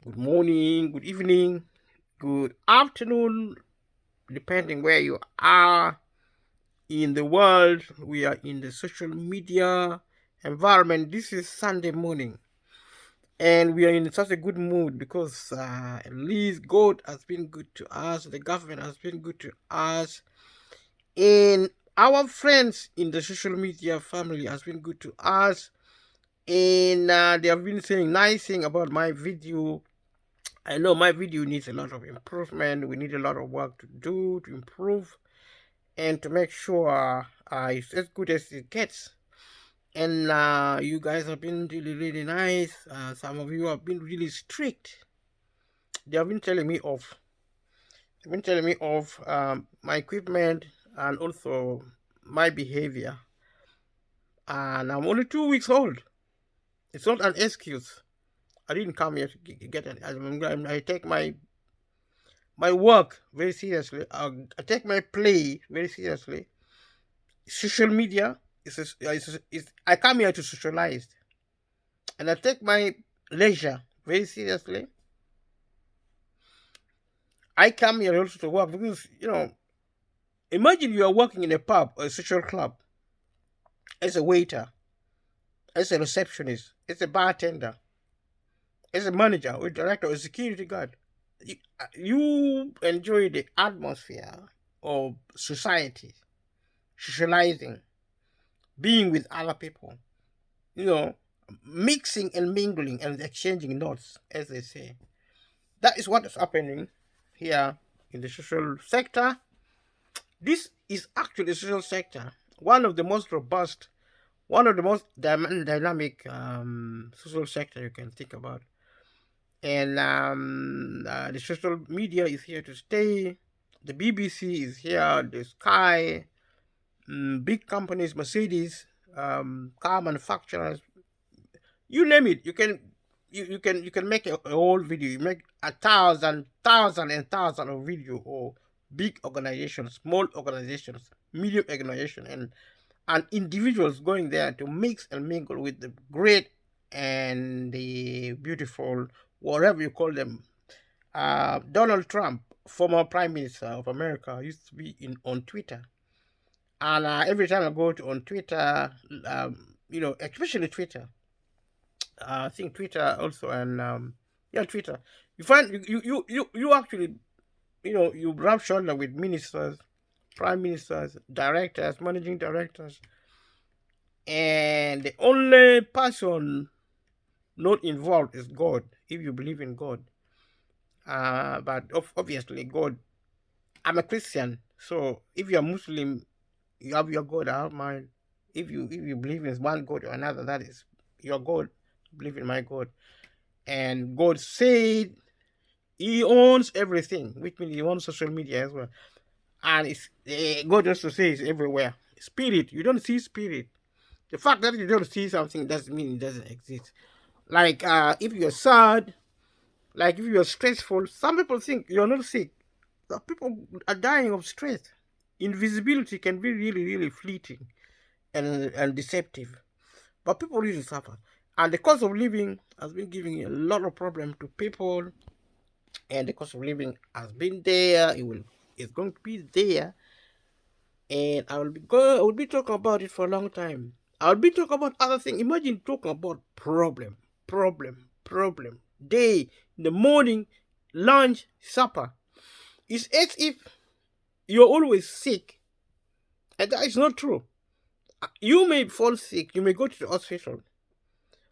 good morning, good evening, good afternoon, depending where you are in the world. We are in the social media environment. This is Sunday morning, and we are in such a good mood because at least God has been good to us, the government has been good to us, and our friends in the social media family has been good to us. And they have been saying nice thing about my video. I know my video needs a lot of improvement. We need a lot of work to do to improve and to make sure it's as good as it gets. And you guys have been really, really nice. Some of you have been really strict. They have been telling me off. They've been telling me off my equipment and also my behavior. And I'm only 2 weeks old. It's not an excuse. I didn't come here to get it. I take my work very seriously. I take my play very seriously. Social media is I come here to socialize, and I take my leisure very seriously. I come here also to work because imagine you are working in a pub or a social club as a waiter, as a receptionist, as a bartender, as a manager or director or security guard. You enjoy the atmosphere of society, socializing, being with other people, you know, mixing and mingling and exchanging notes, as they say. That is what is happening here in the social sector. This is actually the social sector, one of the most robust, one of the most dynamic social sector you can think about. And the social media is here to stay. The BBC is here, the Sky, big companies, Mercedes, car manufacturers, you name it. You can make a whole video. You make a thousand and thousand of video, or big organizations, small organizations, medium organization, and individuals going there to mix and mingle with the great and the beautiful, whatever you call them. Donald Trump, former Prime Minister of America, used to be on Twitter, and every time I go to on Twitter, especially Twitter, I think Twitter also, and yeah, Twitter. You find you actually you rub shoulder with ministers, prime ministers, directors, managing directors, and the only person not involved is God. If you believe in God, but obviously God. I'm a Christian, so if you're Muslim, you have your God. I have mine. If you believe in one God or another, that is your God. Believe in my God. And God said He owns everything, which means He owns social media as well. And God also says everywhere. Spirit, you don't see spirit. The fact that you don't see something doesn't mean it doesn't exist. Like if you're sad, like if you're stressful, some people think you're not sick. People are dying of stress. Invisibility can be really, really fleeting and deceptive. But people really suffer. And the cost of living has been giving a lot of problem to people, and the cost of living has been there. It's going to be there, and I will be talking about it for a long time. I'll be talking about other things. Imagine talking about problem. Day in the morning, lunch, supper. It's as if you're always sick, and that is not true. You may fall sick. You may go to the hospital.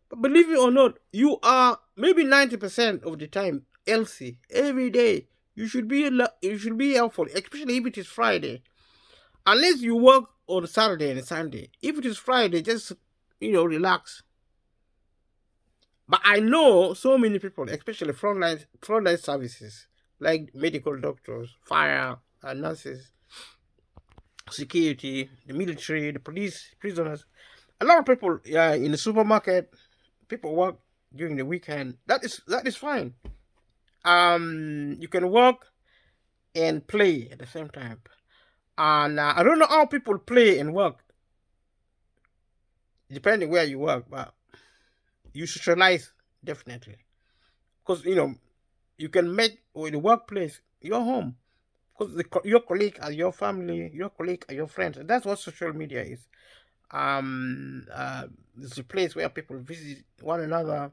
But believe it or not, you are maybe 90% of the time healthy every day. You should be helpful, especially if it is Friday. Unless you work on Saturday and Sunday. If it is Friday, just relax. But I know so many people, especially frontline services like medical doctors, fire, nurses, security, the military, the police, prisoners. A lot of people in the supermarket, people work during the weekend. That is fine. You can work and play at the same time. And I don't know how people play and work, depending where you work, but you socialize definitely. because you can make with the workplace your home, because your colleague are your family, your colleague are your friends. And that's what social media is. It's a place where people visit one another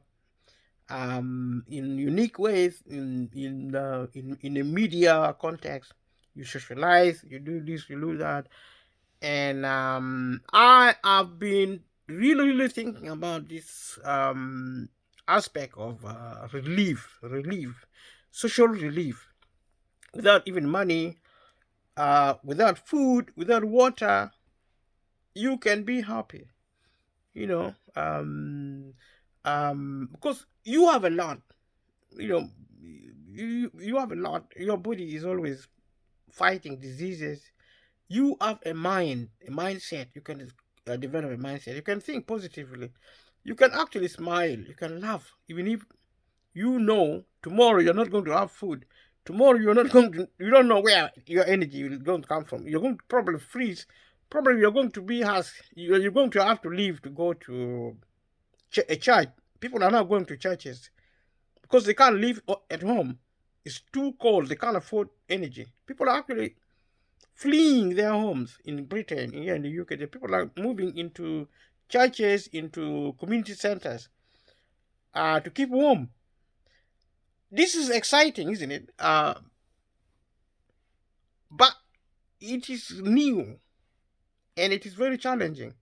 in unique ways, in a media context. You socialize, you do this, you do that. And I have been really thinking about this aspect of relief, social relief, without even money, without food, without water. You can be happy, you know, because you have a lot, you know, you have a lot. Your body is always fighting diseases. You have a mindset. You can develop a mindset. You can think positively. You can actually smile. You can laugh, even if you know tomorrow you're not going to have food. Tomorrow you're not going to. You don't know where your energy is going to come from. You're going to probably freeze. Probably you're going to be you're going to have to leave to go to a church. People are not going to churches because they can't live at home. It's too cold. They can't afford energy. People are actually fleeing their homes in Britain, here in the UK. The people are moving into churches, into community centers to keep warm. This is exciting, isn't it? But it is new and it is very challenging.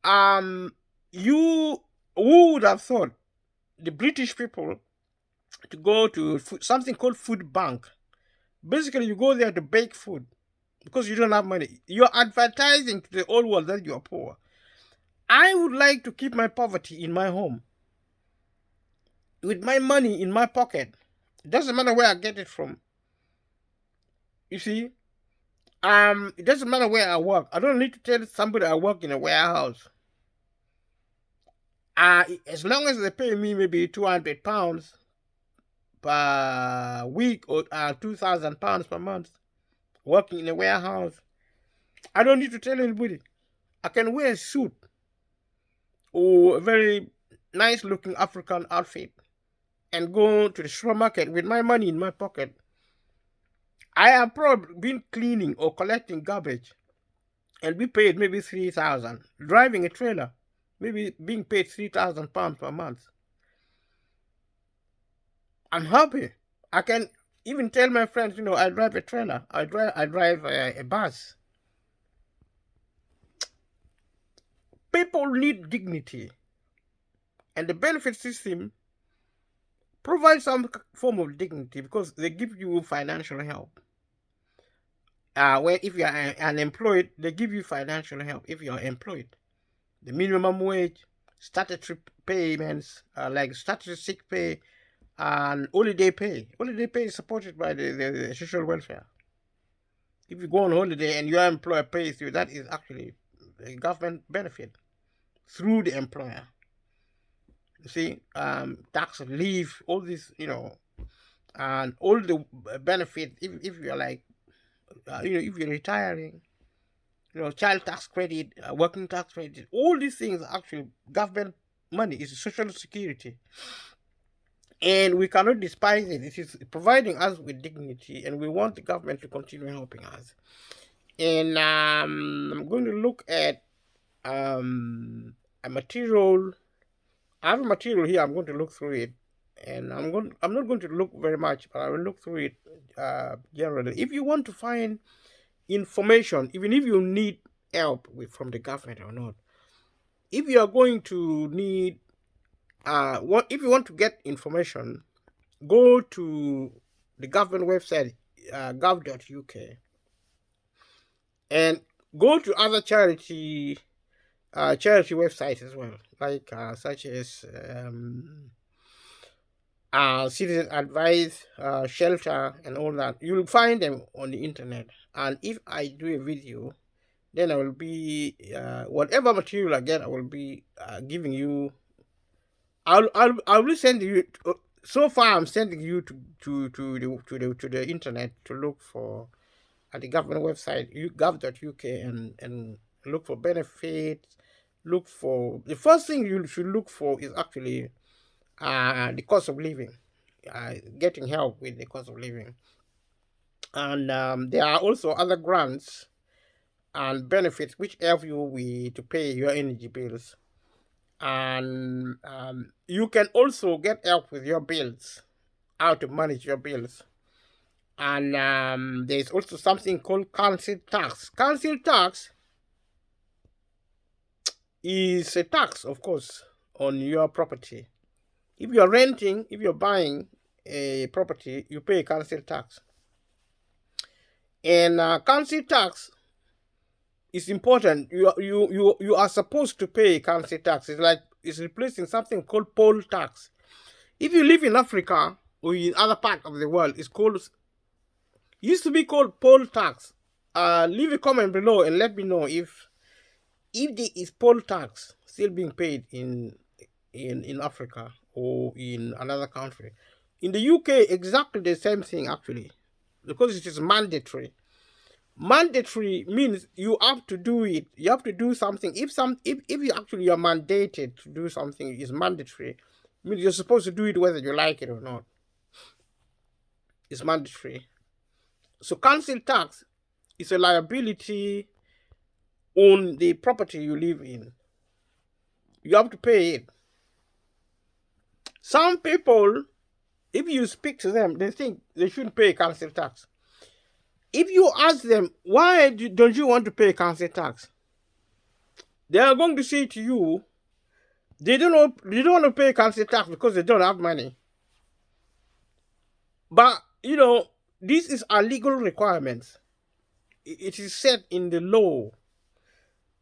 You who would have thought the British people to go to something called food bank? Basically, you go there to bake food because you don't have money. You're advertising to the whole world that you're poor. I would like to keep my poverty in my home with my money in my pocket. It doesn't matter where I get it from. You see, it doesn't matter where I work. I don't need to tell somebody I work in a warehouse. As long as they pay me maybe £200 per week or £2,000 per month, working in a warehouse, I don't need to tell anybody. I can wear a suit or a very nice looking African outfit and go to the supermarket with my money in my pocket. I have probably been cleaning or collecting garbage and be paid maybe 3,000. Driving a trailer, maybe being paid £3,000 per month. I'm happy. I can even tell my friends, I drive a trailer. I drive a bus. People need dignity, and the benefit system provides some form of dignity because they give you financial help. If you are unemployed, they give you financial help if you are employed. The minimum wage, statutory payments, like statutory sick pay, and holiday pay. Holiday pay is supported by the social welfare. If you go on holiday and your employer pays you, that is actually a government benefit through the employer. You see, tax leave, all this, and all the benefits. If you're like, if you're retiring, child tax credit, working tax credit, all these things are actually government money. It's social security. And we cannot despise it. It is providing us with dignity, and we want the government to continue helping us. And I'm going to look at a material. I have a material here. I'm going to look through it, and I'm not going to look very much, but I will look through it generally. If you want to find information, even if you need help from the government or not, if you are going to need if you want to get information, go to the government website, gov.uk, and go to other charity websites as well, like such as Citizen Advice, Shelter, and all that. You'll find them on the internet. And if I do a video, then I will be whatever material I get, I will be giving you. I will send you. So far, I'm sending you to the internet to look for at the government website gov.uk and look for benefits. Look for the first thing you should look for is actually the cost of living, getting help with the cost of living. And there are also other grants and benefits which help you to pay your energy bills. And you can also get help with your bills, how to manage your bills. And there's also something called council tax. Council tax is a tax, of course, on your property. If you're renting, if you're buying a property, you pay council tax. And council tax is important. You are supposed to pay council tax. It's replacing something called poll tax. If you live in Africa or in other parts of the world, used to be called poll tax. Leave a comment below and let me know if there is poll tax still being paid in Africa or in another country. In the UK, exactly the same thing actually, because it is mandatory. Mandatory means you have to do it. You have to do something. If you actually are mandated to do something, is mandatory. It means you're supposed to do it whether you like it or not. It's mandatory. So council tax is a liability on the property you live in. You have to pay it. Some people, if you speak to them, they think they shouldn't pay council tax. If you ask them, why don't you want to pay council tax? They are going to say to you, they don't want to pay council tax because they don't have money. But, this is a legal requirement. It is set in the law.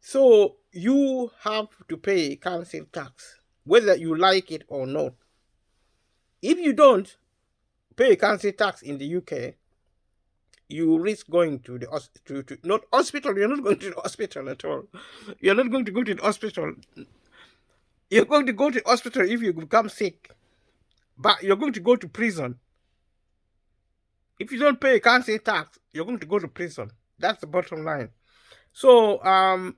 So you have to pay council tax, whether you like it or not. If you don't pay council tax in the UK, you risk going to the not hospital. You're not going to the hospital at all. You're not going to go to the hospital. You're going to go to the hospital if you become sick, but you're going to go to prison. If you don't pay council tax, you're going to go to prison. That's the bottom line. So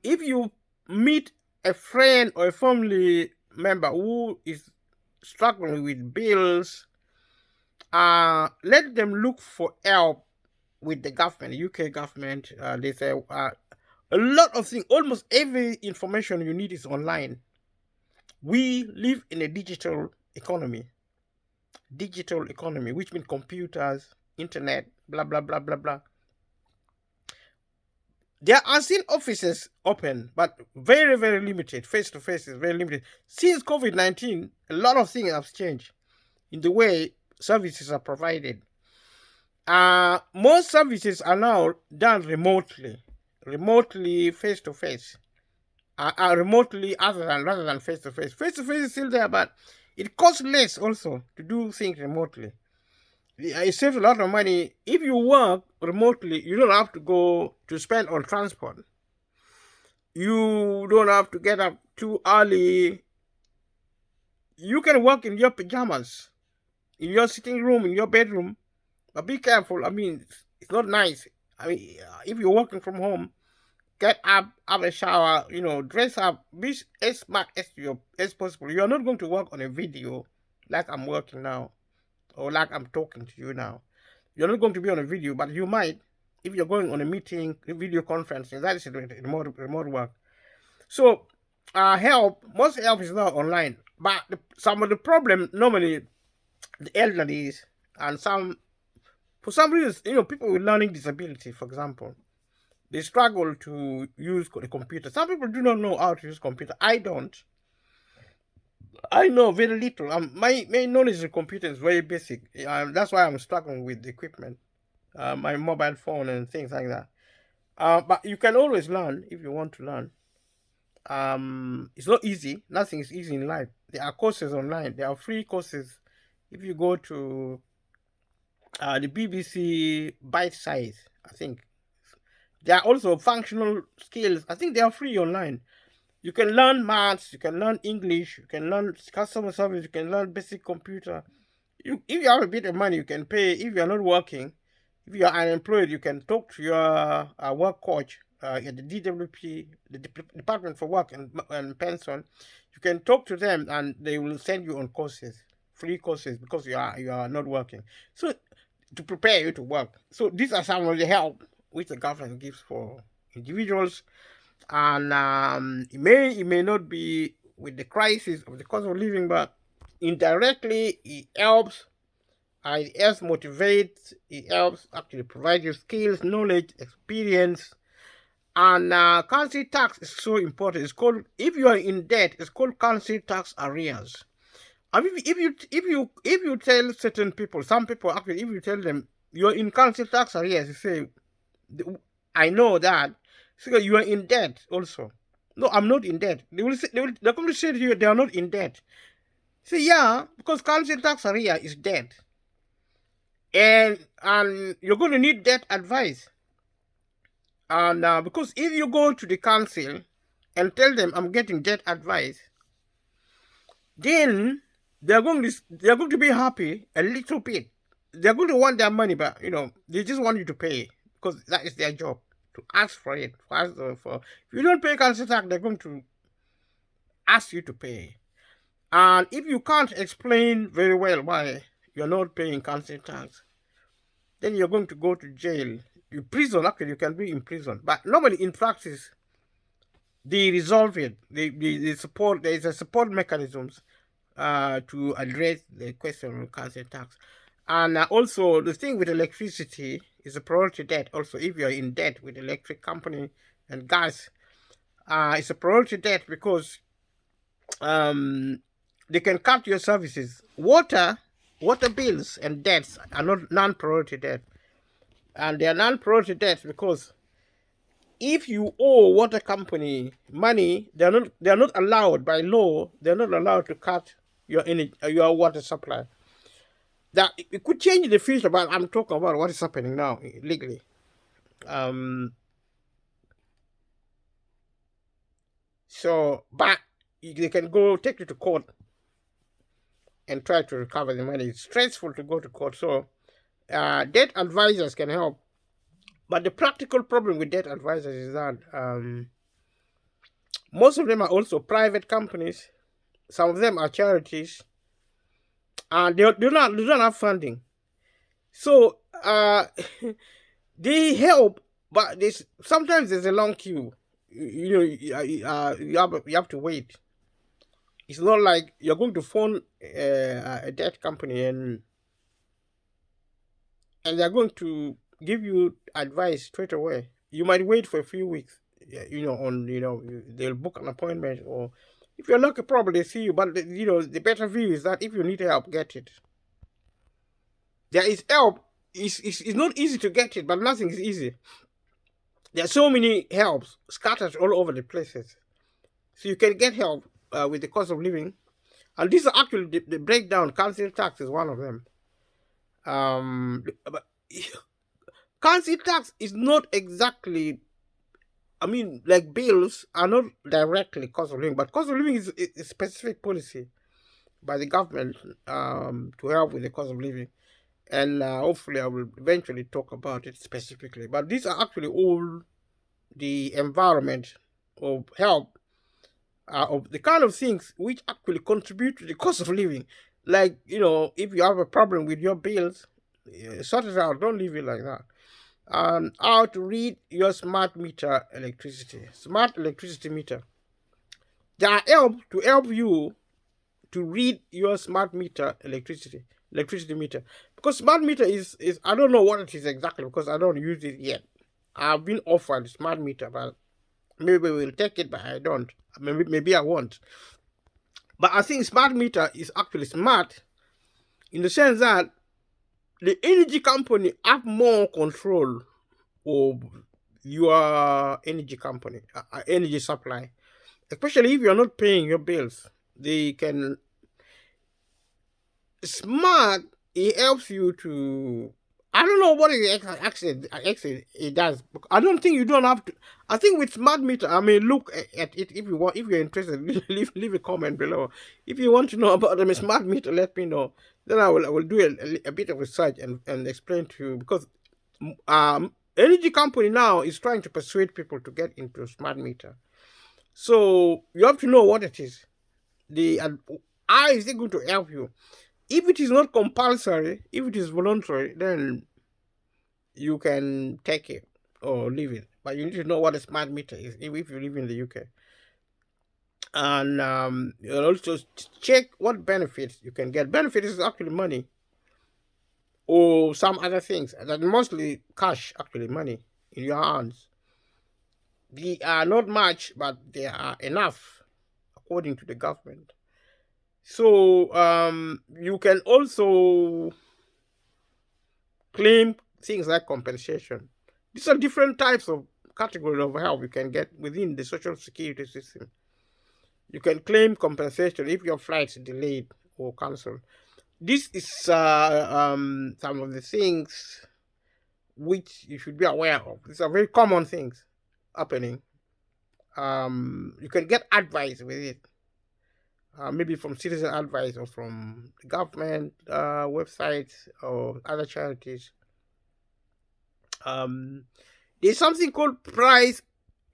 if you meet a friend or a family member who is struggling with bills, let them look for help with the government, the UK government. They say a lot of things, almost every information you need is online. We live in a digital economy, which means computers, internet, blah, blah, blah, blah, blah. There are still offices open, but very, very limited. Face-to-face is very limited. Since COVID-19, a lot of things have changed in the way services are provided. Most services are now done remotely, face-to-face. Remotely rather than face-to-face. Face-to-face is still there, but it costs less also to do things remotely. It saves a lot of money. If you work remotely, you don't have to go to spend on transport. You don't have to get up too early. You can work in your pajamas, in your sitting room, in your bedroom. But be careful. I mean, it's not nice. I mean, if you're working from home, get up, have a shower, dress up, be as smart as possible. You're not going to work on a video like I'm working now, or like I'm talking to you now. You're not going to be on a video, but you might if you're going on a meeting, video conferencing. That is remote work. So most help is not online. But some of the problem, normally, the elderly and for some reason, people with learning disability, for example, they struggle to use the computer. Some people do not know how to use computer. I don't. I know very little. My knowledge of computer is very basic. That's why I'm struggling with the equipment, my mobile phone and things like that. But you can always learn if you want to learn. It's not easy. Nothing is easy in life. There are courses online. There are free courses. If you go to the BBC Bite Size, I think there are also functional skills. I think they are free online. You can learn maths, you can learn English, you can learn customer service, you can learn basic computer. If you have a bit of money, you can pay. If you are not working, if you are unemployed, you can talk to your work coach at the DWP, the Department for Work and Pension, you can talk to them and they will send you on courses, free courses, because you are not working. So to prepare you to work. So these are some of the help which the government gives for individuals, and it may not be with the crisis of the cost of living, but indirectly it helps. It helps motivate. It helps actually provide you skills, knowledge, experience. And council tax is so important. It's called, if you are in debt, it's called council tax arrears. I mean, if you tell certain people, some people actually, if you tell them you're in council tax arrears, you say, I know that. So you are in debt also. No, I'm not in debt. They're going to say to you they are not in debt. Say, yeah, because council tax arrear is debt. And you're going to need debt advice. And because if you go to the council and tell them I'm getting debt advice, then they're going to be happy a little bit. They're going to want their money, but they just want you to pay because that is their job, to ask for it. If you don't pay council tax, they're going to ask you to pay. And if you can't explain very well why you're not paying council tax, then you're going to go to jail. Prison, actually, you can be in prison. But normally, in practice, they resolve it. They support. There is a support mechanisms to address the question of council tax. And also, the thing with electricity is a priority debt. Also, if you are in debt with electric company and gas, it's a priority debt because they can cut your services. Water bills and debts are not non-priority debt. And they are non-priority debts because if you owe water company money, they are not allowed by law. They are not allowed to cut your water supply. That it could change in the future, but I'm talking about what is happening now legally. But they can take you to court and try to recover the money. It's stressful to go to court, so debt advisors can help. But the practical problem with debt advisors is that most of them are also private companies. Some of them are charities, and they don't have funding. So they help, but sometimes there's a long queue. You have to wait. It's not like you're going to phone a debt company and they're going to give you advice straight away. You might wait for a few weeks, they'll book an appointment, or if you're lucky, probably they see you. But the better view is that if you need help, get it. There is help. It's not easy to get it, but nothing is easy. There are so many helps scattered all over the places, so you can get help with the cost of living. And these are actually the breakdown. Council tax is one of them. But council tax is not exactly, like bills are not directly cost of living, but cost of living is a specific policy by the government to help with the cost of living. And hopefully I will eventually talk about it specifically. But these are actually all the environment of help, of the kind of things which actually contribute to the cost of living. Like, if you have a problem with your bills, sort it out. Don't leave it like that. How to read your smart meter electricity. Smart electricity meter. They are to help you to read your smart meter electricity meter. Because smart meter is I don't know what it is exactly because I don't use it yet. I've been offered smart meter, but maybe we'll take it, but I don't. Maybe I won't. But I think smart meter is actually smart in the sense that the energy company have more control of your energy company, energy supply. Especially if you're not paying your bills. They can... Smart, it helps you to... I don't know what it actually it does. I don't think you don't have to... I think with smart meter, I mean, look at it if you want. If you're interested, leave a comment below. If you want to know about the smart meter, let me know. Then I will do a bit of research and explain to you, because energy company now is trying to persuade people to get into smart meter. So you have to know what it is. How is it going to help you? If it is not compulsory, if it is voluntary, then you can take it or leave it. But you need to know what a smart meter is if you live in the UK. And you'll also check what benefits you can get. Benefits is actually money or some other things. That mostly cash, actually money in your hands. They are not much, but they are enough according to the government. So you can also claim things like compensation. These are different types of categories of help you can get within the social security system. You can claim compensation if your flight is delayed or cancelled. This is some of the things which you should be aware of. These are very common things happening. You can get advice with it. Maybe from citizen advice or from the government websites or other charities. There's something called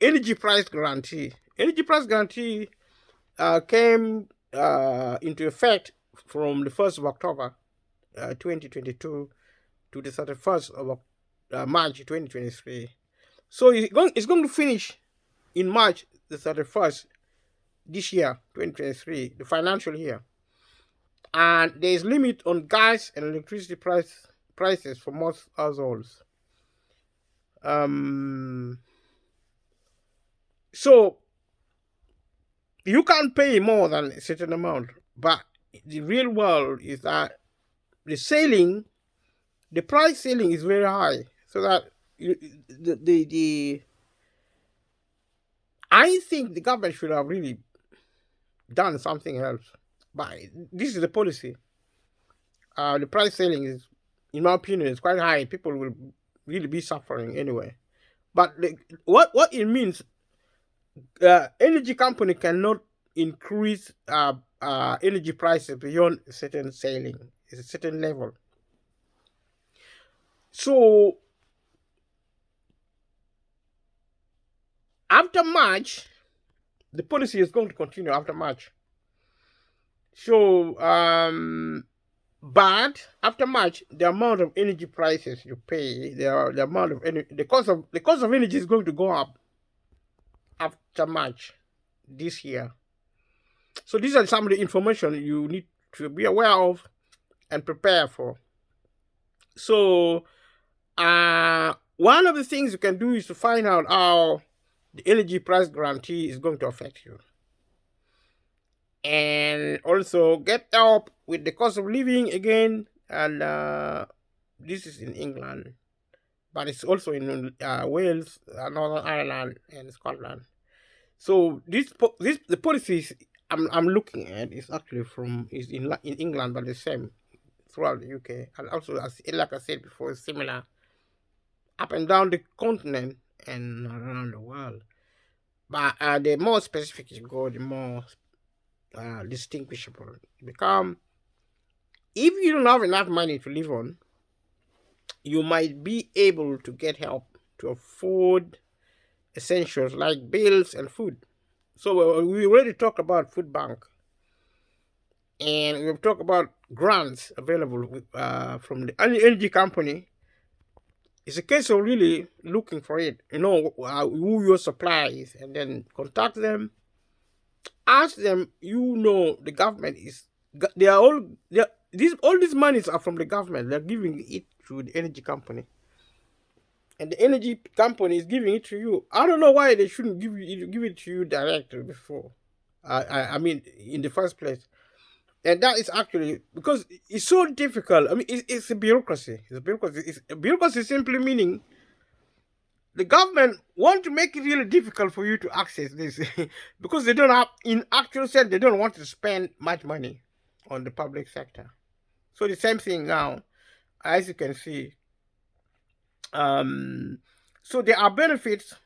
energy price guarantee. Energy price guarantee came into effect from the 1st of October 2022 to the 31st of March 2023. So it's going to finish in March the 31st this year, 2023, the financial year. And there is limit on gas and electricity prices for most households. So you can't pay more than a certain amount, but the real world is that the price ceiling is very high, so that I think the government should have really done something else. But this is the policy. The price ceiling is, in my opinion, is quite high. People will really be suffering anyway. But what it means, energy company cannot increase energy prices beyond a certain ceiling, a certain level. So after March, the policy is going to continue after March. So, but after March, the amount of energy prices you pay, the amount of energy, the cost of energy is going to go up after March this year. So these are some of the information you need to be aware of and prepare for. So, one of the things you can do is to find out how the energy price guarantee is going to affect you. And also get help with the cost of living again. And this is in England, but it's also in Wales, Northern Ireland, and Scotland. So the policies I'm looking at is actually is in England, but the same throughout the UK, and also like I said before, it's similar up and down the continent and around the world. But the more specific you go, the more distinguishable become. If you don't have enough money to live on, you might be able to get help to afford essentials like bills and food. So we already talked about food bank, and we've talked about grants available from the energy company. It's a case of really looking for it, who your supplier is, and then contact them, ask them. The government is, they are all these monies are from the government. They're giving it to the energy company, and the energy company is giving it to you. I don't know why they shouldn't give it to you directly before. I mean, in the first place. And that is actually because it's so difficult. I mean, it's a bureaucracy. Bureaucracy simply meaning the government want to make it really difficult for you to access this because they don't have, in actual sense, they don't want to spend much money on the public sector. So the same thing now, as you can see. So there are benefits.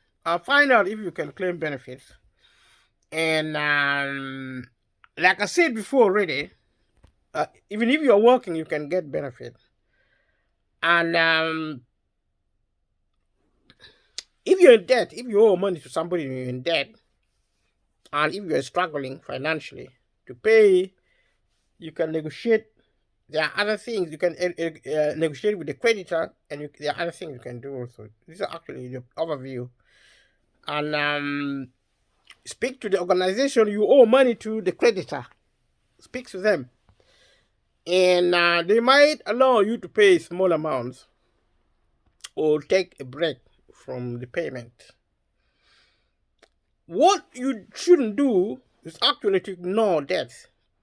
Find out if you can claim benefits. And like I said before already, even if you're working, you can get benefit. And If you're in debt, if you owe money to somebody and you're in debt, and if you're struggling financially to pay, you can negotiate. There are other things you can negotiate with the creditor, and there are other things you can do also. These are actually the overview. And speak to the organization you owe money to, the creditor. Speak to them. And they might allow you to pay small amounts or take a break from the payment. What you shouldn't do is actually to ignore debt.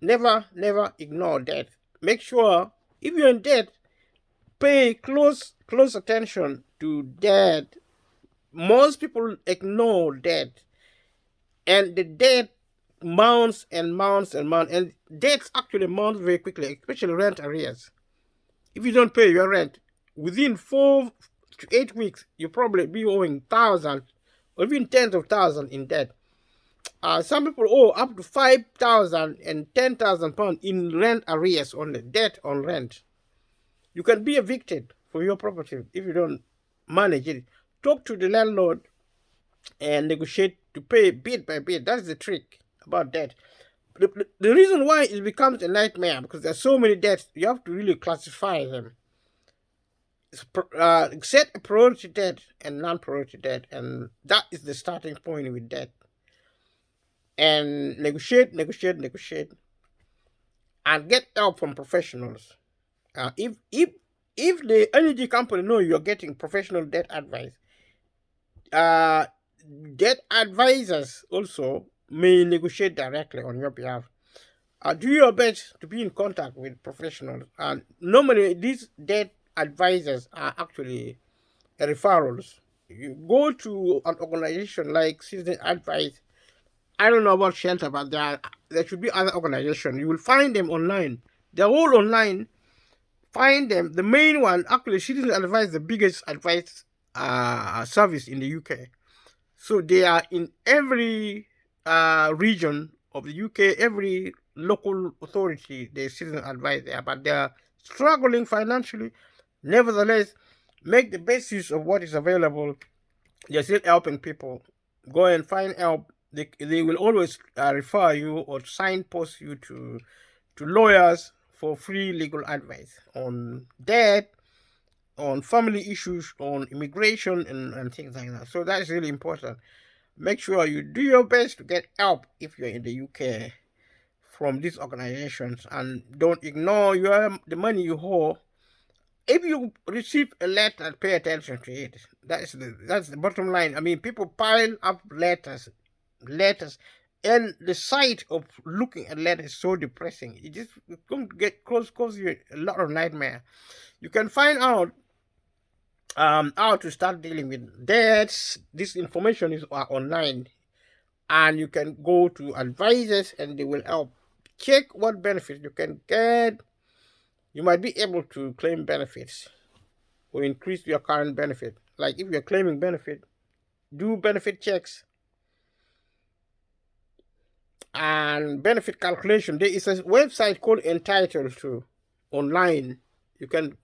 Never, never ignore debt. Make sure if you're in debt, pay close attention to debt. Most people ignore debt, and the debt mounts and mounts and mounts, and debts actually mount very quickly, especially rent arrears. If you don't pay your rent within 4 to 8 weeks, you'll probably be owing thousands or even tens of thousands in debt. Some people owe up to 5,000 and 10,000 pounds in rent arrears only, debt on rent. You can be evicted from your property if you don't manage it. Talk to the landlord and negotiate to pay bit by bit. That's the trick about debt. The reason why it becomes a nightmare, because there's so many debts, you have to really classify them. Set a priority debt and non-priority debt, and that is the starting point with debt. And negotiate, and get help from professionals. If the energy company know you're getting professional debt advice, debt advisors also may negotiate directly on your behalf. Do your best to be in contact with professionals. And normally, these debt advisors are actually referrals. You go to an organization like Citizen Advice. I don't know about Shelter, but there should be other organizations. You will find them online. They're all online. Find them. The main one, actually, Citizen Advice is the biggest advice service in the UK. So they are in every region of the UK, every local authority, they Citizen Advice there, but they are struggling financially. Nevertheless, make the best use of what is available. They're still helping people. Go and find help. They will always refer you or signpost you to lawyers for free legal advice on debt, on family issues, on immigration, and things like that. So that's really important. Make sure you do your best to get help if you're in the UK from these organizations, and don't ignore the money you owe. If you receive a letter, pay attention to it. That's the bottom line. I mean, people pile up letters, and the sight of looking at letters is so depressing. It just going to get cause you a lot of nightmare. You can find out how to start dealing with debts. This information is online, and you can go to advisors and they will help. Check what benefits you can get. You might be able to claim benefits or increase your current benefit. Like if you're claiming benefit, do benefit checks and benefit calculation. There is a website called Entitled to online. You can,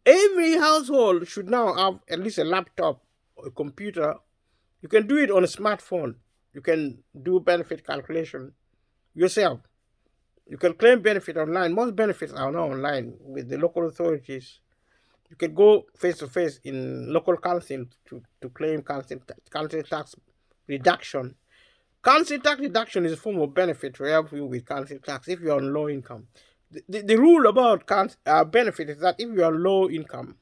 every household should now have at least a laptop or a computer. You can do it on a smartphone. You can do benefit calculation yourself. You can claim benefit online. Most benefits are now online with the local authorities. You can go face to face in local council to claim council tax reduction. Council tax reduction is a form of benefit to help you with council tax if you're on low income. The rule about benefit is that if you are low income,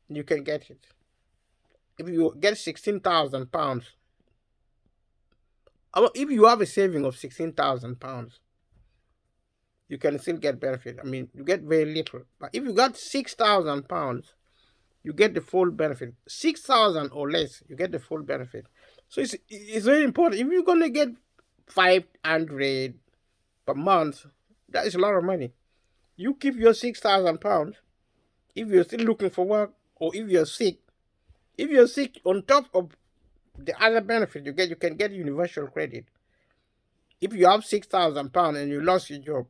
you can get it. If you get £16,000, if you have a saving of £16,000, you can still get benefit. I mean, you get very little. But if you got £6,000, you get the full benefit. 6,000 or less, you get the full benefit. So it's very important. If you're going to get 500 per month, that is a lot of money. You keep your £6,000. If you're still looking for work, or if you're sick, on top of the other benefit you get, you can get universal credit. If you have £6,000 and you lost your job,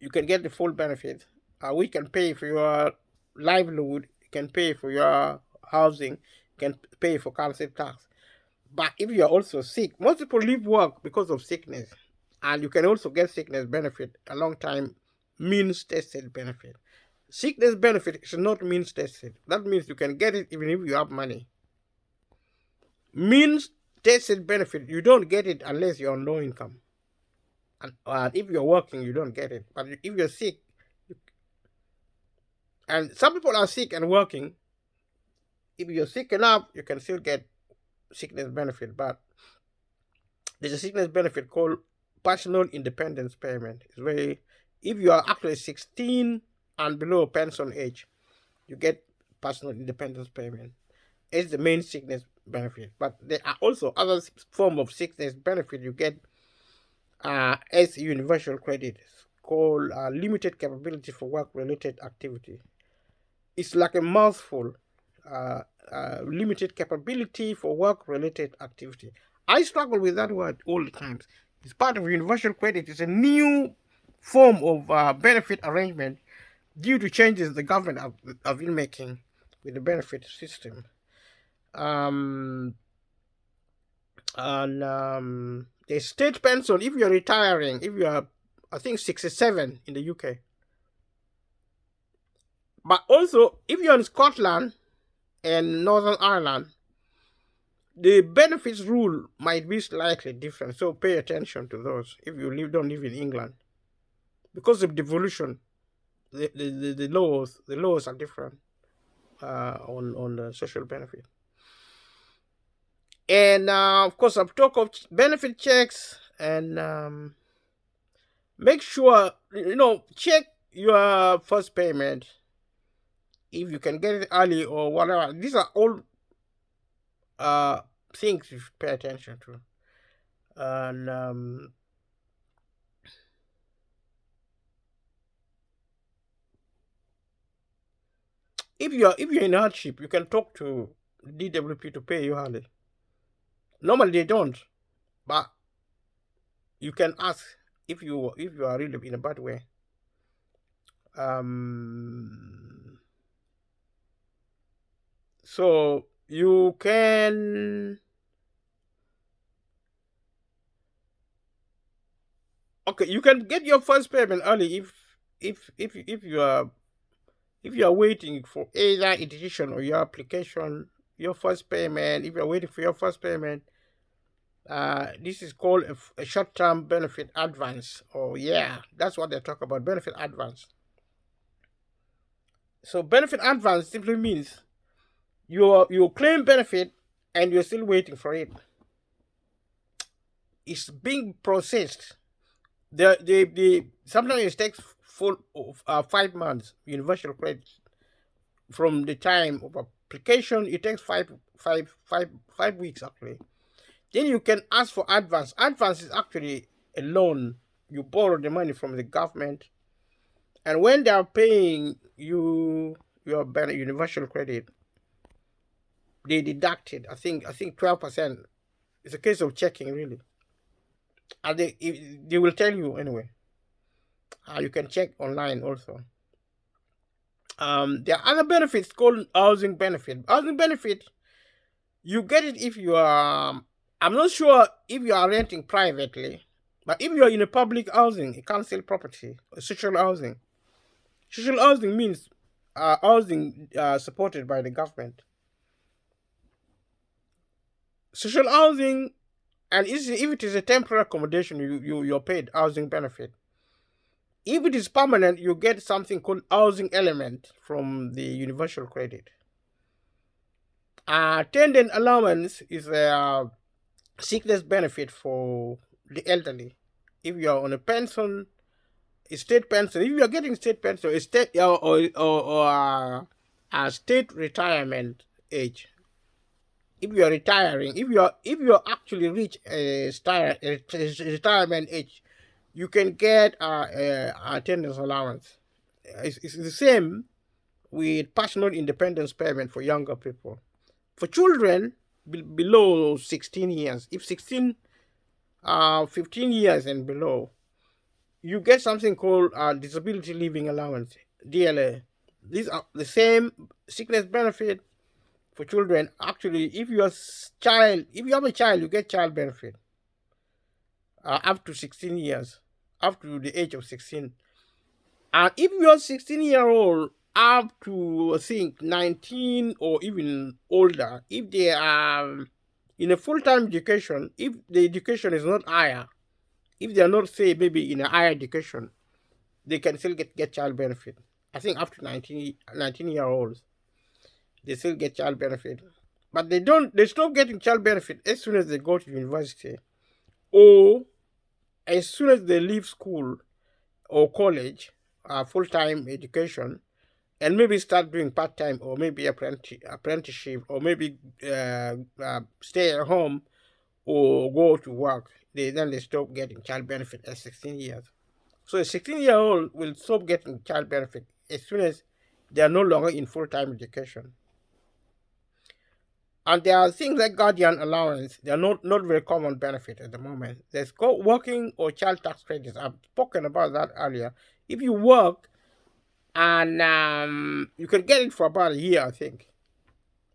you can get the full benefit. We can pay for your livelihood. You can pay for your housing, you can pay for council tax. But if you are also sick, most people leave work because of sickness, and you can also get sickness benefit, a long time means tested benefit. Sickness benefit is not means tested. That means you can get it even if you have money. Means tested benefit, you don't get it unless you're on low income. And if you're working, you don't get it. But if you're sick, and some people are sick and working, if you're sick enough, you can still get sickness benefit. But there's a sickness benefit called personal independence payment. It's very, if you are actually 16 and below pension age, you get personal independence payment. It's the main sickness benefit. But there are also other form of sickness benefit you get as universal credit. It's called limited capability for work-related activity. It's like a mouthful. Limited capability for work-related activity. I struggle with that word all the time. It's part of universal credit. It's a new form of benefit arrangement due to changes the government have been making with the benefit system. The state pension, if you're retiring, if you are, I think, 67 in the UK. But also, if you're in Scotland and Northern Ireland, the benefits rule might be slightly different. So pay attention to those if you don't live in England. Because of devolution, the laws are different on the social benefit. And of course, I've talked of benefit checks, and make sure, check your first payment if you can get it early or whatever. These are all things you should pay attention to. And if you're in hardship, you can talk to DWP to pay you early. Normally they don't, but you can ask if you are really in a bad way. So you can, you can get your first payment early if you are waiting for either institution or your application, your first payment. If you're waiting for your first payment, this is called a short-term benefit advance. That's what they talk about, benefit advance. So benefit advance simply means you claim benefit and you're still waiting for it. It's being processed. Sometimes it takes full 5 months universal credit from the time of application. It takes 5 weeks actually. Then you can ask for advance. Advance is actually a loan. You borrow the money from the government, and when they are paying you your universal credit, they deduct it. I think 12%. It's a case of checking really, and they will tell you anyway. You can check online also. There are other benefits called housing benefit. Housing benefit, you get it if you are, I'm not sure if you are renting privately, but if you are in a public housing, a council property, a social housing. Social housing means housing supported by the government. Social housing, and if it is a temporary accommodation, you're paid housing benefit. If it is permanent, you get something called housing element from the universal credit. Attendant allowance is a sickness benefit for the elderly. If you are on a pension, a state pension, if you are getting state pension, a state or a state retirement age. If you are retiring, if you are actually reach a retirement age, you can get attendance allowance. It's the same with personal independence payment for younger people. For children below 16 years, if 15 years and below, you get something called disability living allowance, DLA. These are the same sickness benefit for children. Actually, if you have a child, you get child benefit up to 16 years, up to the age of 16. And if you're 16-year-old up to, I think, 19 or even older, if they are in a full-time education, if the education is not higher, if they are not, say, maybe in a higher education, they can still get child benefit. I think up to 19-year-olds, they still get child benefit. But they stop getting child benefit as soon as they go to university, or as soon as they leave school or college, full-time education, and maybe start doing part-time or maybe apprenticeship, or maybe stay at home or go to work. Then they stop getting child benefit at 16 years. So a 16-year-old will stop getting child benefit as soon as they are no longer in full-time education. And there are things like guardian allowance. They are not very common benefit at the moment. There's working or child tax credits. I've spoken about that earlier. If you work, and you can get it for about a year, I think.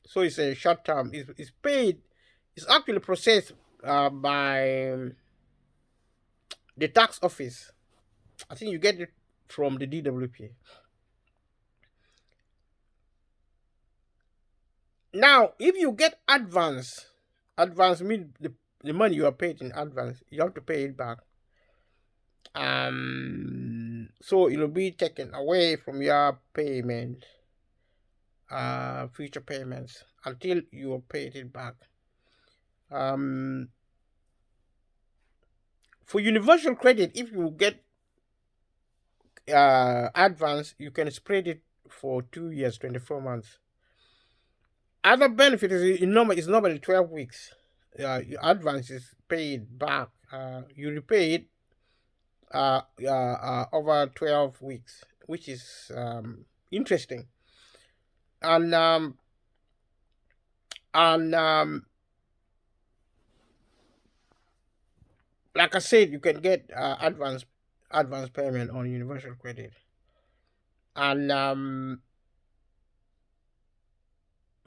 So it's a short term. It's paid. It's actually processed by the tax office. I think you get it from the DWP. Now, if you get advance means the money you are paid in advance, you have to pay it back. So it will be taken away from your payment, future payments, until you paid it back. For universal credit, if you get advance, you can spread it for 2 years, 24 months. Other benefit is normally 12 weeks. Your advance is paid back. You repay it over 12 weeks, which is interesting. And like I said, you can get advance payment on universal credit. And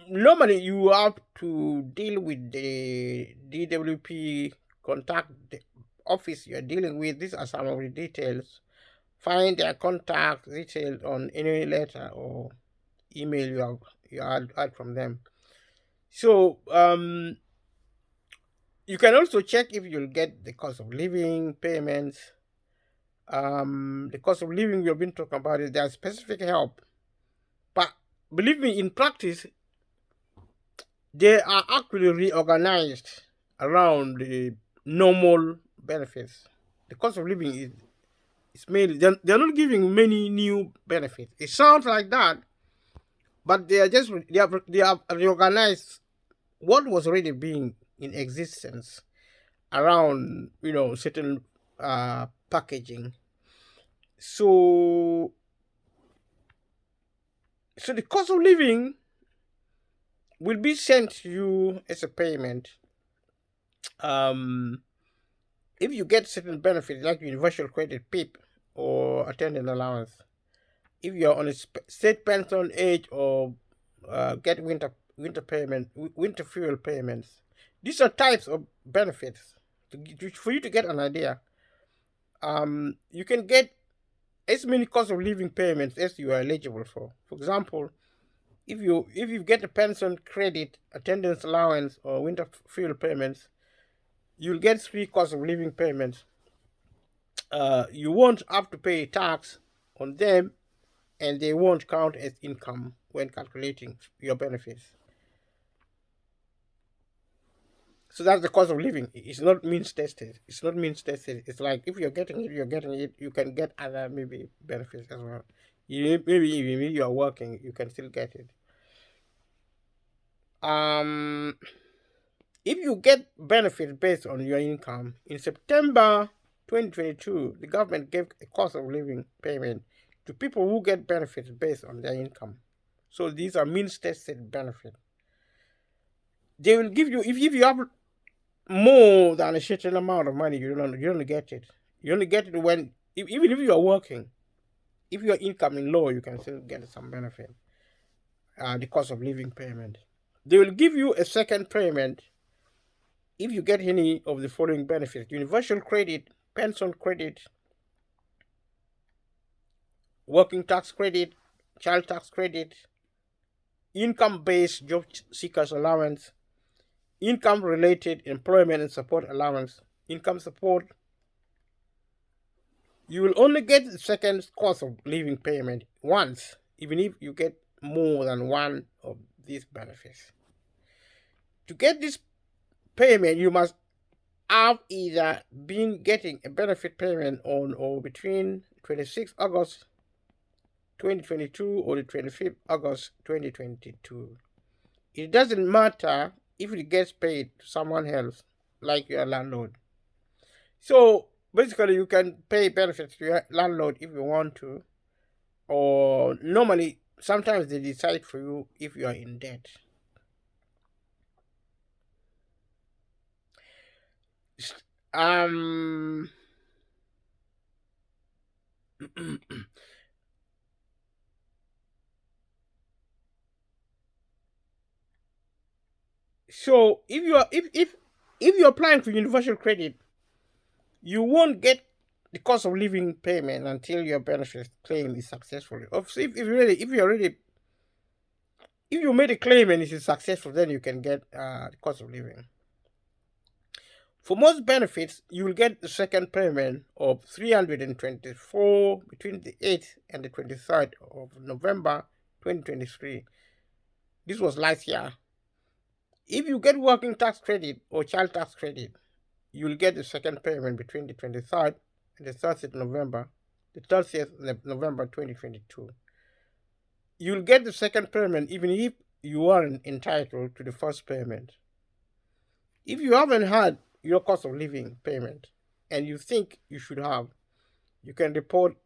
normally you have to deal with the DWP, contact the office you're dealing with. These are some of the details. Find their contact details on any letter or email you had from them. So you can also check if you'll get the cost of living payments. The cost of living we've been talking about is there's specific help. But believe me, in practice, they are actually reorganized around the normal benefits. The cost of living is mainly, they're not giving many new benefits. It sounds like that, but they have reorganized what was already being in existence around certain packaging. So the cost of living will be sent to you as a payment. If you get certain benefits like universal credit, PIP, or attendant allowance, if you're on a state pension age, or get winter payment, winter fuel payments, these are types of benefits. For you to get an idea, you can get as many cost of living payments as you are eligible for. For example, if you get a pension credit, attendance allowance, or winter fuel payments, you'll get 3 cost of living payments. You won't have to pay tax on them, and they won't count as income when calculating your benefits. So that's the cost of living. It's not means tested. It's like if you're getting it, you can get other maybe benefits as well. Maybe even if you are working, you can still get it. If you get benefits based on your income, in September 2022, the government gave a cost of living payment to people who get benefits based on their income. So these are means tested benefits. They will give you, if you have more than a certain amount of money, you don't get it. You only get it when, even if you are working, if your income is low, you can still get some benefit. The cost of living payment. They will give you a second payment if you get any of the following benefits: universal credit, pension credit, working tax credit, child tax credit, income-based job seekers allowance, income-related employment and support allowance, income support. You will only get the second cost of living payment once, even if you get more than one of these benefits. To get this payment, you must have either been getting a benefit payment on or between 26 August 2022 or the 25th August 2022. It doesn't matter if it gets paid to someone else, like your landlord. So basically, you can pay benefits to your landlord if you want to, or normally, sometimes they decide for you if you are in debt. Um, so if you're applying for universal credit, you won't get the cost of living payment until your benefit claim is successful. If you made a claim and it is successful, then you can get the cost of living. For most benefits, you will get the second payment of 324 between the 8th and the 23rd of November 2023. This was last year. If you get working tax credit or child tax credit, you will get the second payment between the 23rd and the 30th of November, the 30th of November 2022. You will get the second payment even if you aren't entitled to the first payment. If you haven't had your cost of living payment and you think you should have, you can report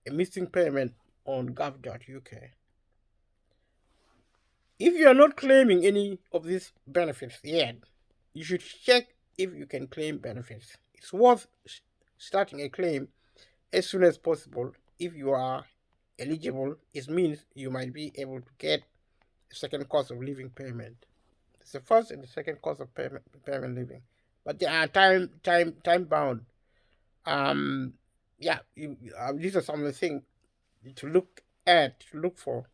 a missing payment on gov.uk. If you are not claiming any of these benefits yet, you should check if you can claim benefits. It's worth starting a claim as soon as possible. If you are eligible, it means you might be able to get a second cost of living payment. It's the first and the second cost of payment living, but they are time bound. These are some of the things to look for.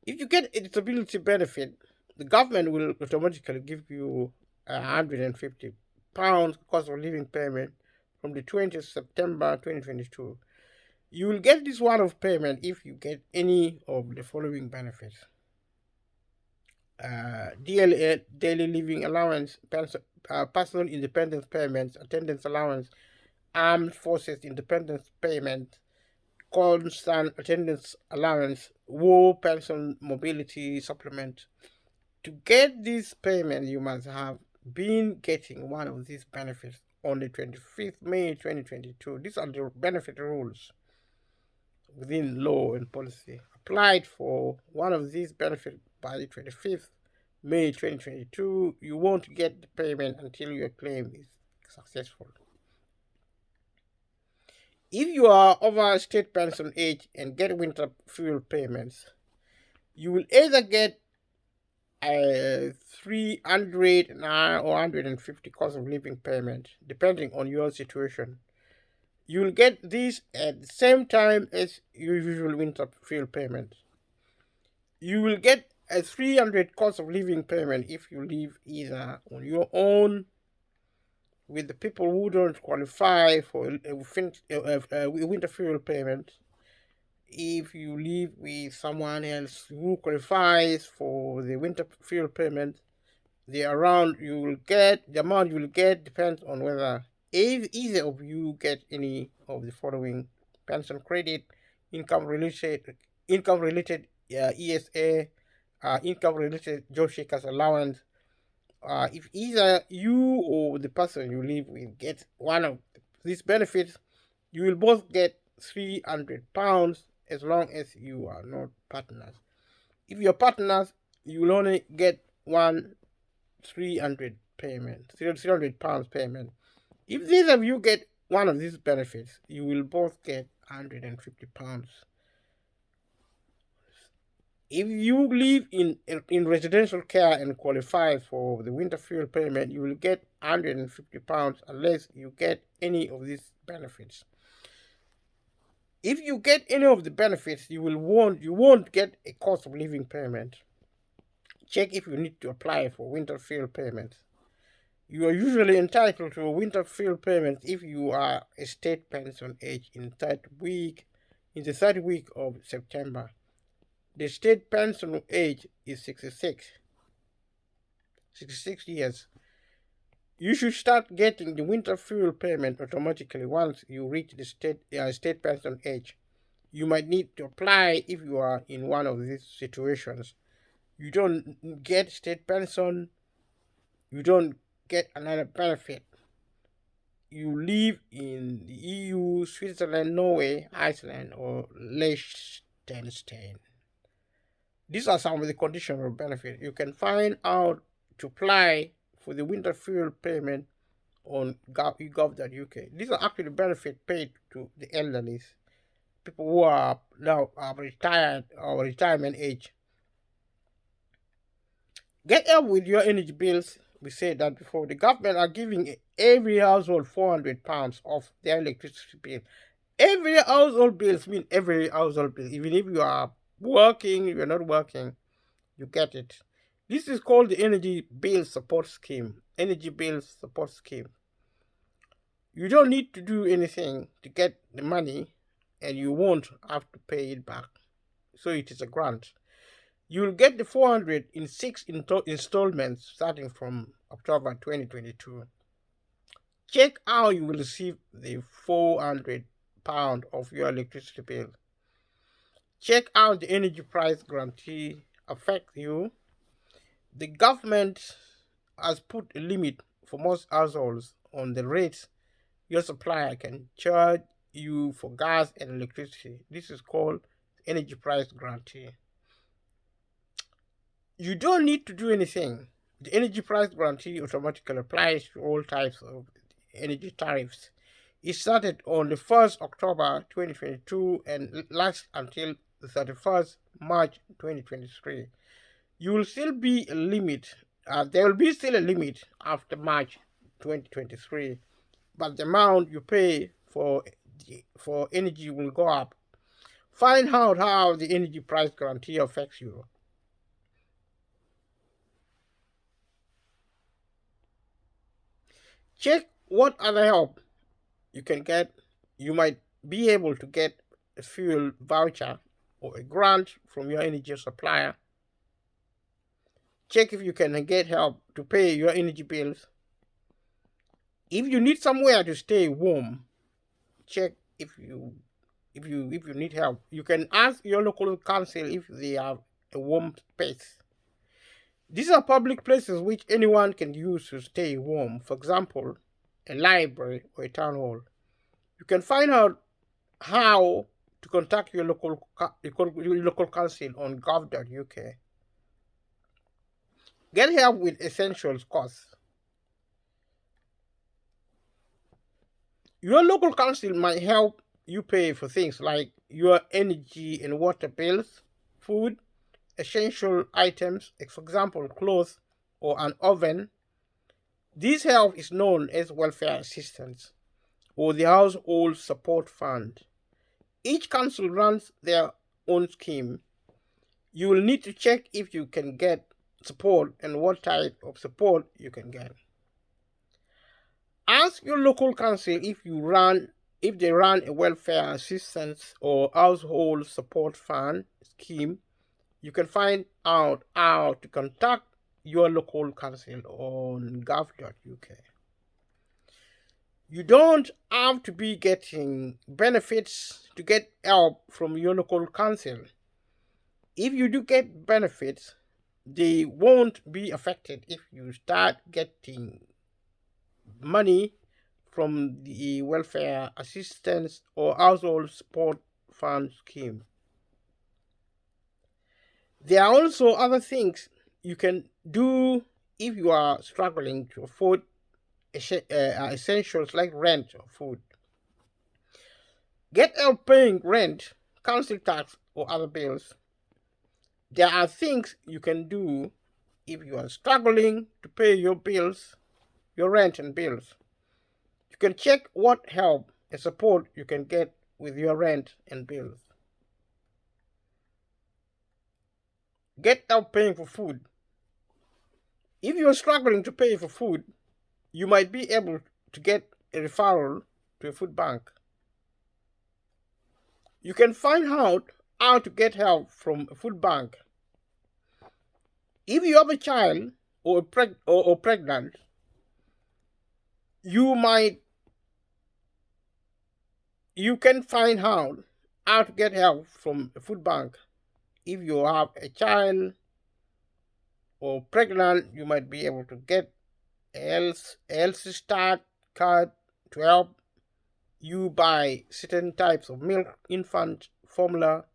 If you get a disability benefit, the government will automatically give you £150 cost of living payment from the 20th September 2022. You will get this one-off payment if you get any of the following benefits: DLA, daily living allowance, personal independence payments, attendance allowance, armed forces independence payment, constant attendance allowance, war pension mobility supplement. To get this payment, you must have been getting one of these benefits on the 25th May 2022. These are the benefit rules within law and policy. Applied for one of these benefits by the 25th May 2022, you won't get the payment until your claim is successful. If you are over state pension age and get winter fuel payments, you will either get a 300 or 150 cost of living payment, depending on your situation. You will get this at the same time as your usual winter fuel payment. You will get a 300 cost of living payment if you live either on your own with the people who don't qualify for a winter fuel payment. If you live with someone else who qualifies for the winter fuel payment, the amount you will get depends on whether either of you get any of the following: pension credit, income related ESA, income related job seekers allowance. If either you or the person you live with get one of these benefits, you will both get £300 as long as you are not partners. If you're partners, you will only get one £300 payment. If either of you get one of these benefits, you will both get £150. If you live in residential care and qualify for the winter fuel payment, you will get £150 unless you get any of these benefits. If you get any of the benefits, you won't get a cost of living payment. Check if you need to apply for winter fuel payment. You are usually entitled to a winter fuel payment if you are a state pension age in the third week of September. The state pension age is 66 years. You should start getting the winter fuel payment automatically once you reach the state pension age. You might need to apply if you are in one of these situations. You don't get state pension, you don't get another benefit. You live in the EU, Switzerland, Norway, Iceland, or Liechtenstein. These are some of the conditional benefits. You can find out to apply for the winter fuel payment on gov.uk. These are actually benefits paid to the elderly, people who are now retired or retirement age. Get help with your energy bills. We said that before. The government are giving every household £400 off their electricity bill. Every household bills mean every household bill. Even if you are working, if you're not working, you get it. This is called the Energy Bill Support Scheme. Energy Bill Support Scheme. You don't need to do anything to get the money, and you won't have to pay it back. So it is a grant. You will get the 400 in 6 installments starting from October 2022. Check how you will receive the £400 of your electricity bill. Check how the energy price guarantee affects you. The government has put a limit for most households on the rates your supplier can charge you for gas and electricity. This is called energy price guarantee. You don't need to do anything. The energy price guarantee automatically applies to all types of energy tariffs. It started on the 1st October 2022 and lasts until the 31st March 2023. You will still be a limit. There will be still a limit after March 2023, but the amount you pay for energy will go up. Find out how the energy price guarantee affects you. Check what other help you can get. You might be able to get a fuel voucher or a grant from your energy supplier. Check if you can get help to pay your energy bills. If you need somewhere to stay warm, check if you need help. You can ask your local council if they have a warm space. These are public places which anyone can use to stay warm. For example, a library or a town hall. You can find out how to contact your local council on gov.uk. Get help with essentials costs. Your local council might help you pay for things like your energy and water bills, food, essential items, for example, clothes or an oven. This help is known as welfare assistance or the household support fund. Each council runs their own scheme. You will need to check if you can get support and what type of support you can get. Ask your local council if they run a welfare assistance or household support fund scheme. You can find out how to contact your local council on gov.uk. You don't have to be getting benefits to get help from your local council. If you do get benefits, they won't be affected if you start getting money from the welfare assistance or household support fund scheme. There are also other things you can do if you are struggling to afford essentials like rent or food. Get help paying rent, council tax, or other bills. There are things you can do if you are struggling to pay your bills, your rent and bills. You can check what help and support you can get with your rent and bills. Get help paying for food. If you are struggling to pay for food, you might be able to get a referral to a food bank. You can find out how to get help from a food bank. If you have a child or pregnant, you can find out how to get help from a food bank. If you have a child or pregnant, you might be able to get a Health Start card to help you buy certain types of milk, infant formula,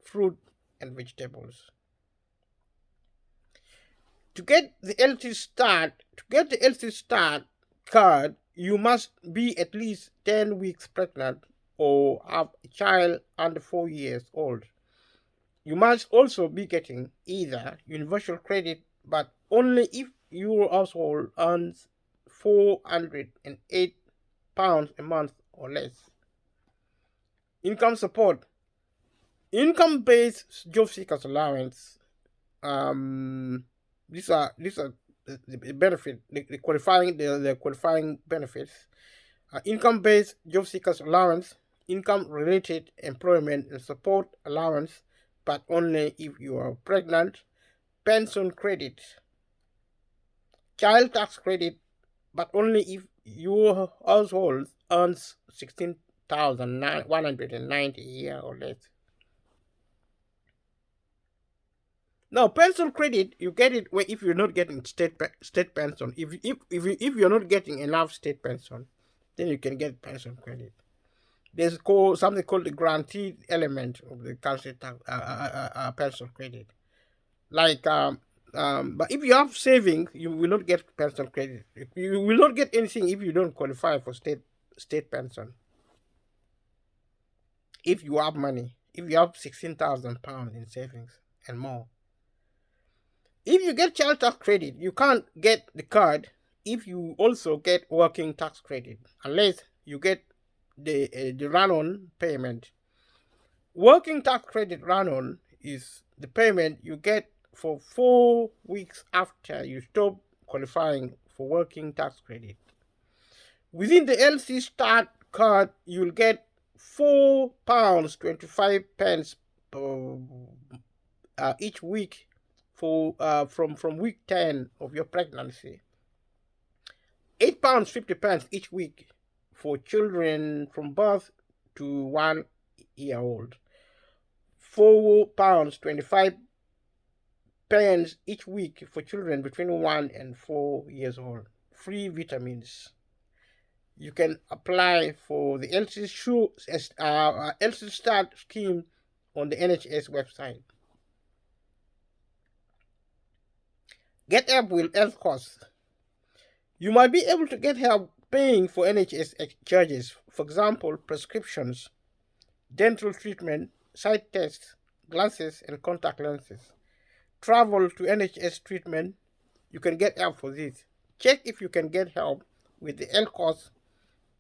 fruit, and vegetables. To get the Health Start card, you must be at least 10 weeks pregnant or have a child under 4 years old. You must also be getting either universal credit, but only if your household earns £408 a month or less. Income support. Income-based job seekers allowance. These are the benefit, the qualifying benefits. Income-based job seekers allowance, income-related employment and support allowance, but only if you are pregnant. Pension credit, child tax credit, but only if your household earns 16,190 a year or less. Now, pension credit, you get it if you're not getting state pension. If you're not getting enough state pension, then you can get pension credit. There's something called the guaranteed element of the council pension credit. But if you have savings, you will not get pension credit. You will not get anything if you don't qualify for state pension. If you have money, if you have £16,000 in savings and more. If you get child tax credit, you can't get the card if you also get working tax credit, unless you get the run-on payment. Working tax credit run-on is the payment you get for 4 weeks after you stop qualifying for working tax credit. Within the LC Start card, you'll get £4.25 each week from week 10 of your pregnancy. £8.50 each week for children from birth to 1 year old. £4.25 each week for children between 1 and 4 years old. Free vitamins. You can apply for the LC Start scheme on the NHS website. Get help with health costs. You might be able to get help paying for NHS charges, for example, prescriptions, dental treatment, sight tests, glasses, and contact lenses. Travel to NHS treatment, you can get help for this. Check if you can get help with the health costs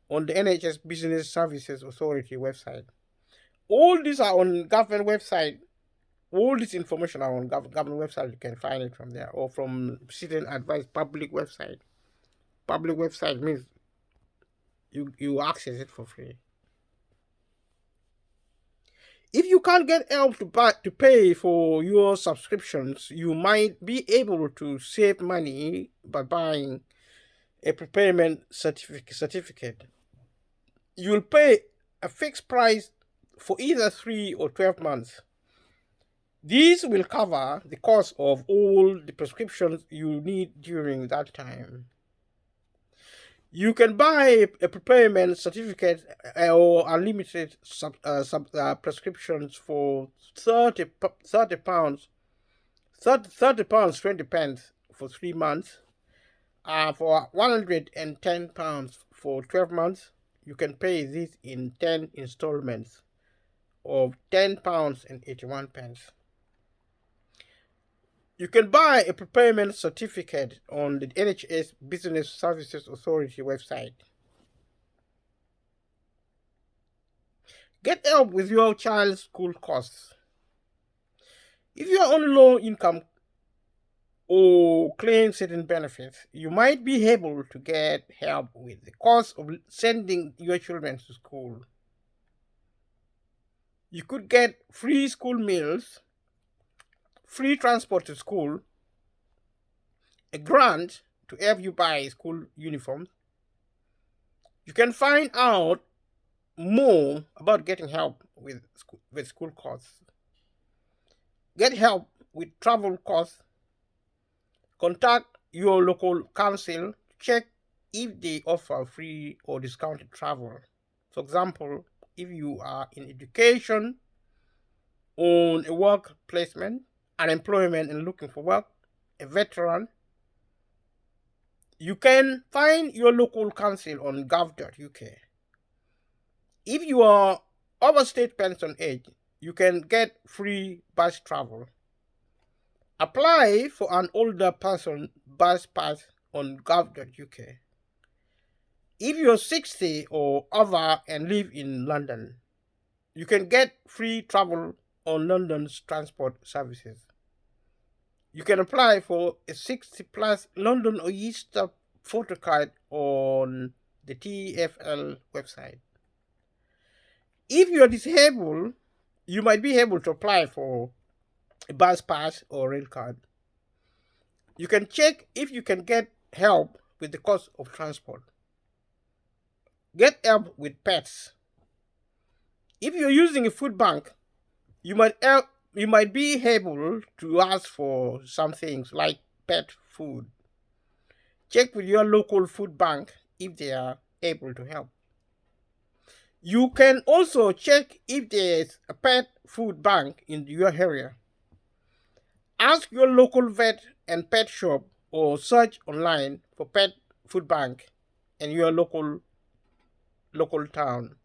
on the NHS Business Services Authority website. All these are on government website. All this information are on government website. You can find it from there, or from Citizen Advice public website. Public website means you access it for free. If you can't get help to pay for your subscriptions, you might be able to save money by buying a prepayment certificate. You'll pay a fixed price for either 3 or 12 months. These will cover the cost of all the prescriptions you need during that time. You can buy a prepayment certificate or unlimited prescriptions for £30, £20 for 3 months. For £110 for 12 months. You can pay this in 10 installments of £10.81. You can buy a prepayment certificate on the NHS Business Services Authority website. Get help with your child's school costs. If you are on low income or claim certain benefits, you might be able to get help with the cost of sending your children to school. You could get free school meals, free transport to school, a grant to help you buy school uniforms. You can find out more about getting help with school costs. Get help with travel costs. Contact your local council to check if they offer free or discounted travel. For example, if you are in education, on a work placement, unemployment and looking for work, a veteran, you can find your local council on gov.uk. If you are over state pension age, you can get free bus travel. Apply for an older person bus pass on gov.uk. If you're 60 or over and live in London, you can get free travel on London's transport services. You can apply for a 60 plus London Oyster photo card on the TfL website. If you're disabled, you might be able to apply for a bus pass or rail card. You can check if you can get help with the cost of transport. Get help with pets. If you're using a food bank, you might be able to ask for some things like pet food. Check with your local food bank if they are able to help. You can also check if there's a pet food bank in your area. Ask your local vet and pet shop or search online for pet food bank in your local town.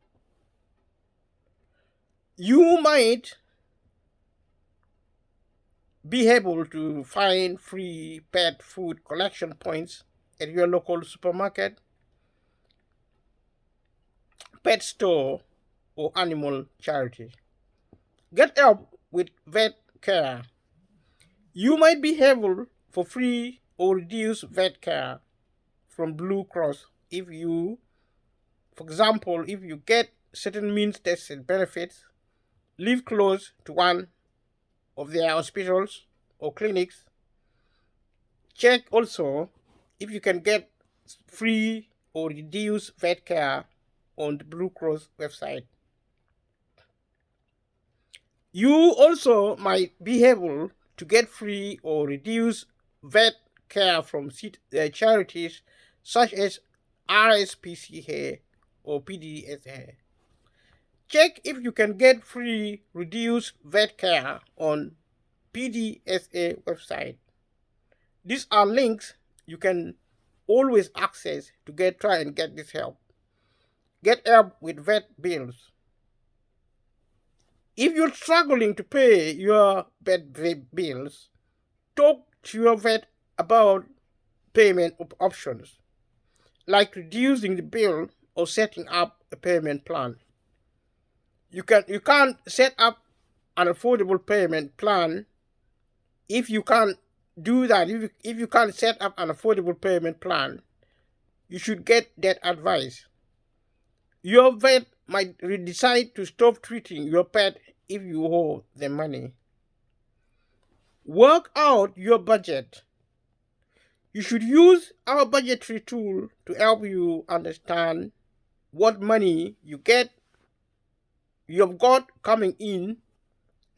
You might be able to find free pet food collection points at your local supermarket, pet store, or animal charity. Get help with vet care. You might be able for free or reduced vet care from Blue Cross if you, for example, if you get certain means tested benefits, live close to one of their hospitals or clinics. Check also if you can get free or reduced vet care on the Blue Cross website. You also might be able to get free or reduced vet care from charities such as RSPCA or PDSA. Check if you can get free reduced vet care on PDSA website. These are links you can always access to try and get this help. Get help with vet bills. If you're struggling to pay your vet bills, talk to your vet about payment options, like reducing the bill or setting up a payment plan. You can't set up an affordable payment plan if you can't do that. If you can't set up an affordable payment plan, you should get that advice. Your vet might decide to stop treating your pet if you owe them money. Work out your budget. You should use our budgetary tool to help you understand what money you have got coming in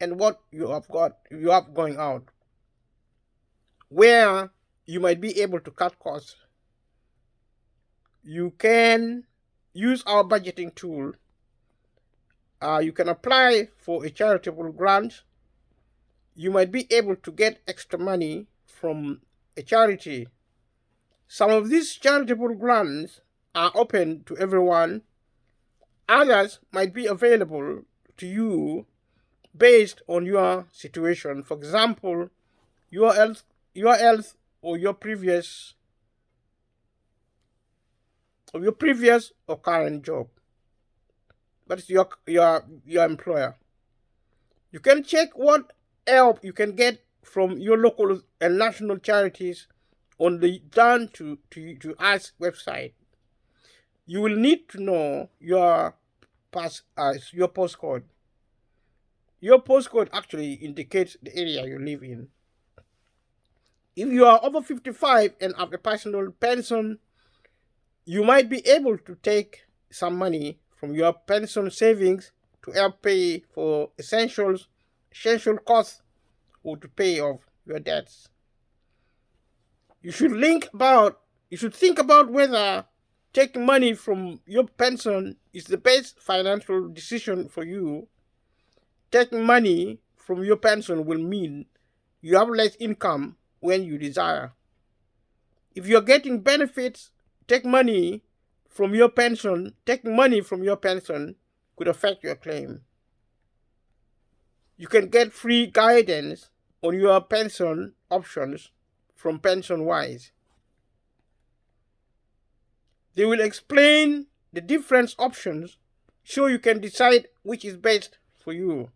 and what you have going out, where you might be able to cut costs. You can use our budgeting tool. You can apply for a charitable grant. You might be able to get extra money from a charity. Some of these charitable grants are open to everyone. Others might be available to you based on your situation. For example, your health or your previous or current job. That's your employer. You can check what help you can get from your local and national charities on the Done to Ask website. You will need to know your postcode. Your postcode actually indicates the area you live in. If you are over 55 and have a personal pension, you might be able to take some money from your pension savings to help pay for essential costs or to pay off your debts. You should think about whether taking money from your pension is the best financial decision for you. Taking money from your pension will mean you have less income when you desire. If you're getting benefits, taking money from your pension could affect your claim. You can get free guidance on your pension options from PensionWise. They will explain the different options so you can decide which is best for you.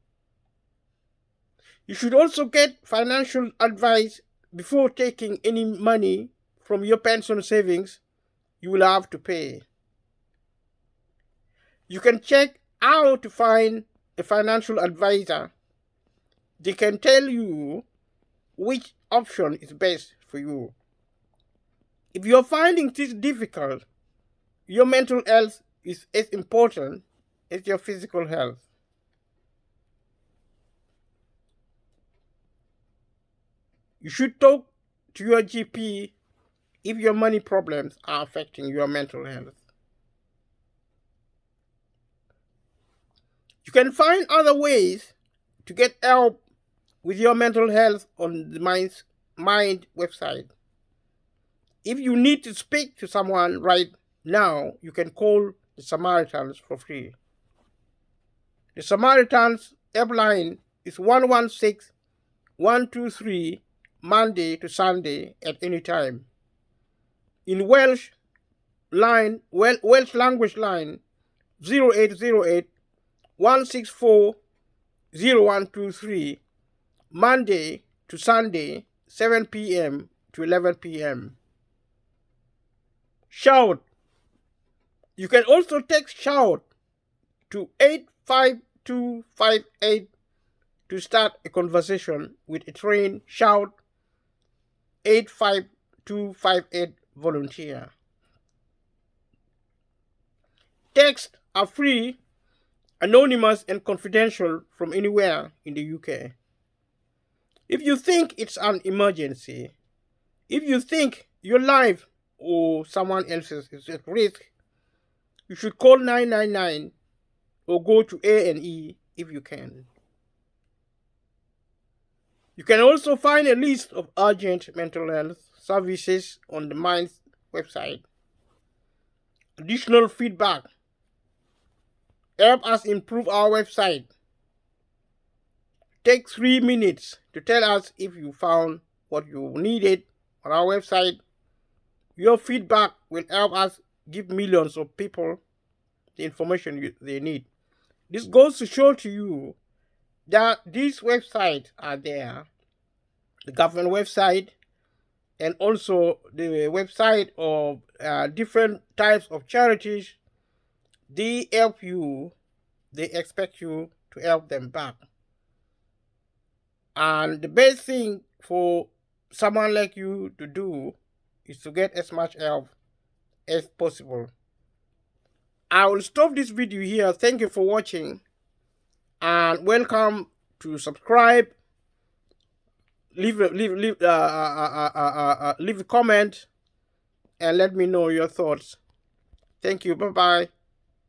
You should also get financial advice before taking any money from your pension savings you will have to pay. You can check how to find a financial advisor. They can tell you which option is best for you. If you're finding this difficult, your mental health is as important as your physical health. You should talk to your GP if your money problems are affecting your mental health. You can find other ways to get help with your mental health on the Mind website. If you need to speak to someone right now, you can call the Samaritans for free. The Samaritans helpline is 116-123 Monday to Sunday at any time. In Welsh language line 0808-164-0123 Monday to Sunday 7 p.m. to 11 p.m. Shout. You can also text shout to 85258 to start a conversation with a trained shout 85258 volunteer. Texts are free, anonymous, and confidential from anywhere in the UK. If you think it's an emergency, if you think your life or someone else's is at risk, you should call 999 or go to A&E if you can. You can also find a list of urgent mental health services on the Mind's website. Additional feedback. Help us improve our website. Take 3 minutes to tell us if you found what you needed on our website. Your feedback will help us give millions of people the information they need. This goes to show to you that these websites are there, the government website and also the website of different types of charities. They help you, they expect you to help them back. And the best thing for someone like you to do is to get as much help as possible. I will stop this video here. Thank you for watching and welcome to subscribe. Leave a comment and let me know your thoughts. Thank you. Bye-bye.